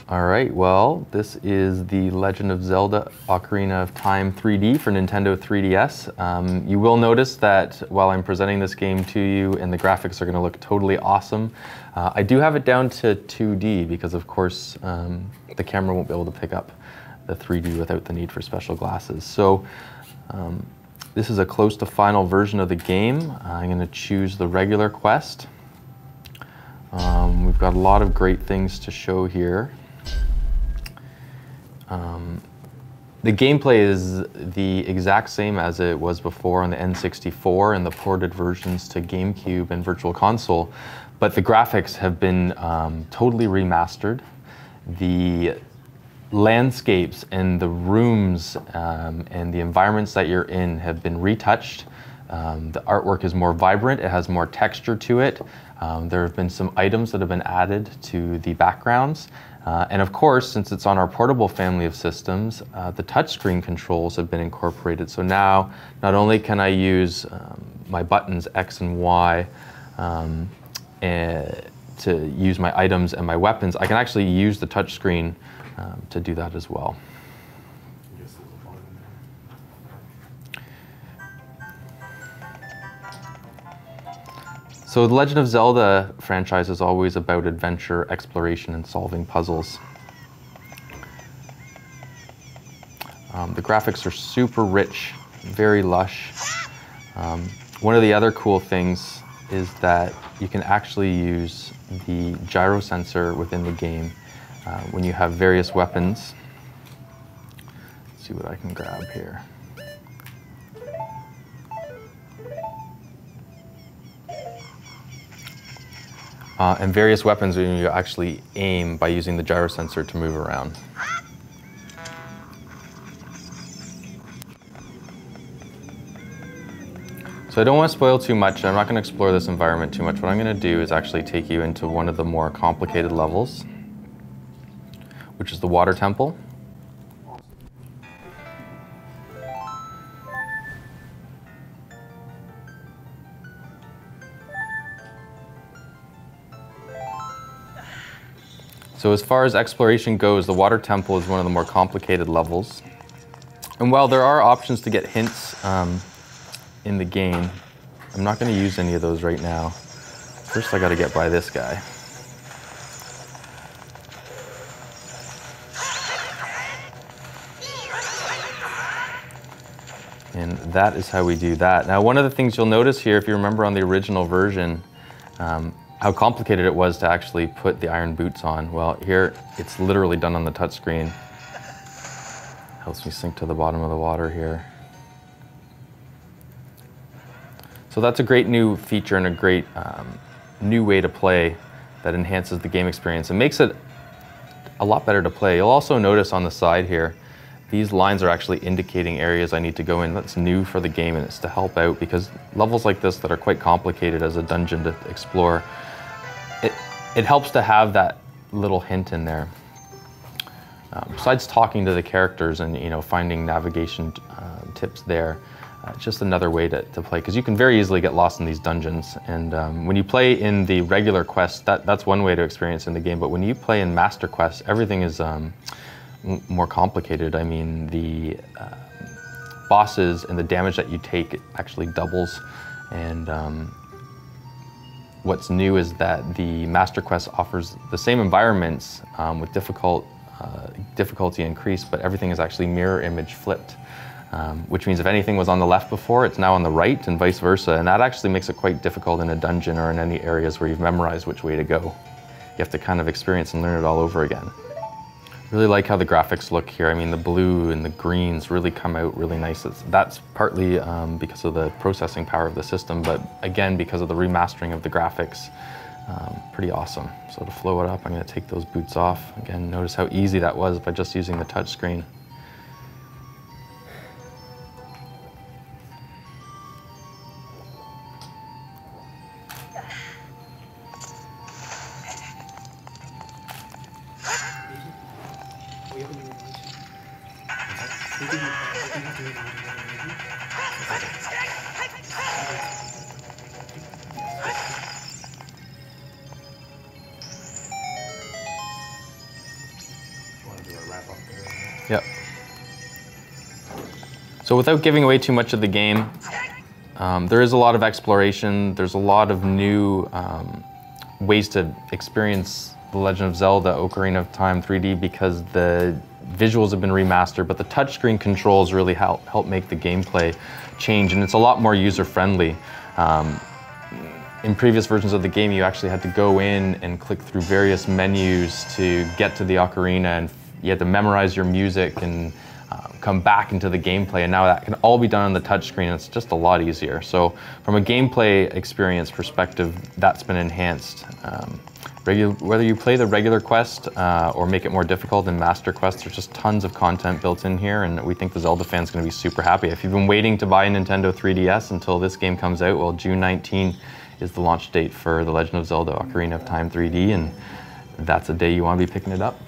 All right, well, this is the Legend of Zelda Ocarina of Time 3D for Nintendo 3DS. You will notice that while I'm presenting this game to you and the graphics are going to look totally awesome, I do have it down to 2D because, of course, the camera won't be able to pick up the 3D without the need for special glasses. So this is a close to final version of the game. I'm going to choose the regular quest. We've got a lot of great things to show here. The gameplay is the exact same as it was before on the N64 and the ported versions to GameCube and Virtual Console, but the graphics have been totally remastered. The landscapes and the rooms and the environments that you're in have been retouched. The artwork is more vibrant, it has more texture to it. There have been some items that have been added to the backgrounds. And of course, since it's on our portable family of systems, the touchscreen controls have been incorporated. So now, not only can I use my buttons X and Y to use my items and my weapons, I can actually use the touchscreen to do that as well. So the Legend of Zelda franchise is always about adventure, exploration, and solving puzzles. The graphics are super rich, very lush. One of the other cool things is that you can actually use the Gyro Sensor within the game when you have various weapons. Let's see what I can grab here. And various weapons when you actually aim by using the gyro sensor to move around. So I don't want to spoil too much. I'm not going to explore this environment too much. What I'm going to do is actually take you into one of the more complicated levels, which is the water temple. So as far as exploration goes, the water temple is one of the more complicated levels. And while there are options to get hints in the game, I'm not going to use any of those right now. First I got to get by this guy. And that is how we do that. Now, one of the things you'll notice here, if you remember on the original version, how complicated it was to actually put the iron boots on. Well, here it's literally done on the touchscreen. Helps me sink to the bottom of the water here. So that's a great new feature and a great new way to play that enhances the game experience and makes it a lot better to play. You'll also notice on the side here, these lines are actually indicating areas I need to go in. That's new for the game, and it's to help out because levels like this that are quite complicated as a dungeon to explore, it helps to have that little hint in there. Besides talking to the characters and finding navigation tips there, it's just another way to play because you can very easily get lost in these dungeons. And when you play in the regular quests, that's one way to experience in the game. But when you play in Master Quests, everything is more complicated. I mean, the bosses and the damage that you take actually doubles. And what's new is that the Master Quest offers the same environments with difficulty increased, but everything is actually mirror image flipped, which means if anything was on the left before, it's now on the right and vice versa. And that actually makes it quite difficult in a dungeon or in any areas where you've memorized which way to go. You have to kind of experience and learn it all over again. Really like how the graphics look here. I mean, the blue and the greens really come out really nice. That's partly because of the processing power of the system, but again, because of the remastering of the graphics, pretty awesome. So to flow it up, I'm going to take those boots off. Again, notice how easy that was by just using the touch screen. Yep. So without giving away too much of the game, there is a lot of exploration. There's a lot of new ways to experience The Legend of Zelda Ocarina of Time 3D because the visuals have been remastered, but the touchscreen controls really help make the gameplay change, and it's a lot more user-friendly. In previous versions of the game, you actually had to go in and click through various menus to get to the ocarina, and you had to memorize your music and come back into the gameplay, and now that can all be done on the touchscreen. It's just a lot easier. So from a gameplay experience perspective, that's been enhanced. Whether you play the regular quest or make it more difficult in Master Quest, there's just tons of content built in here, and we think the Zelda fan's going to be super happy. If you've been waiting to buy a Nintendo 3DS until this game comes out, well, June 19 is the launch date for The Legend of Zelda Ocarina of Time 3D, and that's a day you want to be picking it up.